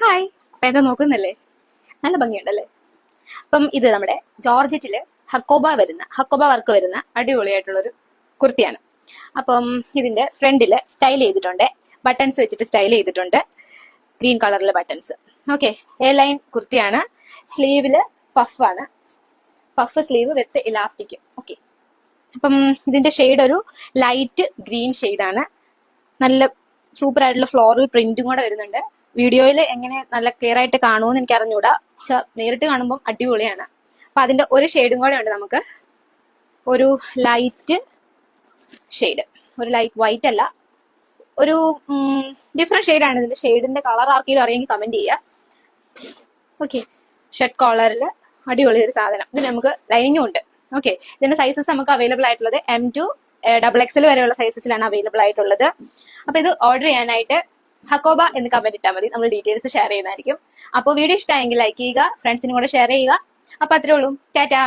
Hi. അപ്പൊ എന്താ നോക്കുന്നല്ലേ? നല്ല ഭംഗിയുണ്ടല്ലേ? അപ്പം ഇത് നമ്മുടെ ജോർജറ്റില് ഹക്കോബ വർക്ക് വരുന്ന അടിപൊളിയായിട്ടുള്ളൊരു കുർത്തിയാണ്. അപ്പം ഇതിന്റെ ഫ്രണ്ടില് സ്റ്റൈൽ ചെയ്തിട്ടുണ്ട്, ബട്ടൺസ് വെച്ചിട്ട് സ്റ്റൈൽ ചെയ്തിട്ടുണ്ട്, ഗ്രീൻ കളറിലെ ബട്ടൺസ്. ഓക്കെ, എ ലൈൻ കുർത്തിയാണ്. സ്ലീവില് പഫാണ്, puff sleeve with elastic. Okay, അപ്പം ഇതിന്റെ ഷെയ്ഡ് ഒരു ലൈറ്റ് ഗ്രീൻ ഷെയ്ഡാണ്. നല്ല സൂപ്പർ ആയിട്ടുള്ള ഫ്ലോറൽ പ്രിന്റും കൂടെ വരുന്നുണ്ട്. വീഡിയോയിൽ എങ്ങനെ നല്ല ക്ലിയർ ആയിട്ട് കാണുമെന്ന് എനിക്ക് അറിഞ്ഞൂടാ, നേരിട്ട് കാണുമ്പോൾ അടിപൊളിയാണ്. അപ്പൊ അതിന്റെ ഒരു ഷെയ്ഡും കൂടെ ഉണ്ട് നമുക്ക്, ഒരു ലൈറ്റ് ഷെയ്ഡ്, ഒരു ലൈറ്റ് വൈറ്റ് അല്ല, ഒരു ഡിഫറെന്റ് ഷെയ്ഡാണ്. ഇതിന്റെ ഷെയ്ഡിന്റെ കളർ ആർക്കെങ്കിലും അറിയെങ്കിൽ കമന്റ് ചെയ്യുക. ഓക്കെ, ഷർട്ട് കോളറിൽ അടിപൊളി ഒരു സാധനം. ഇതിന് നമുക്ക് ലൈനിങ്ങും ഉണ്ട്. ഓക്കെ, ഇതിന്റെ സൈസസ് നമുക്ക് അവൈലബിൾ ആയിട്ടുള്ളത് M2 XXL വരെയുള്ള സൈസസിലാണ് അവൈലബിൾ ആയിട്ടുള്ളത്. അപ്പൊ ഇത് ഓർഡർ ചെയ്യാനായിട്ട് ഹക്കോബ എന്ന് കമന്റ് ഇട്ടാൽ മതി, നമ്മൾ ഡീറ്റെയിൽസ് ഷെയർ ചെയ്യുന്നതായിരിക്കും. അപ്പോൾ വീഡിയോ ഇഷ്ടമായെങ്കിൽ ലൈക്ക് ചെയ്യുക, ഫ്രണ്ട്സിനും കൂടെ ഷെയർ ചെയ്യുക. അപ്പൊ അത്രേ ഉള്ളൂ. ടാറ്റാ.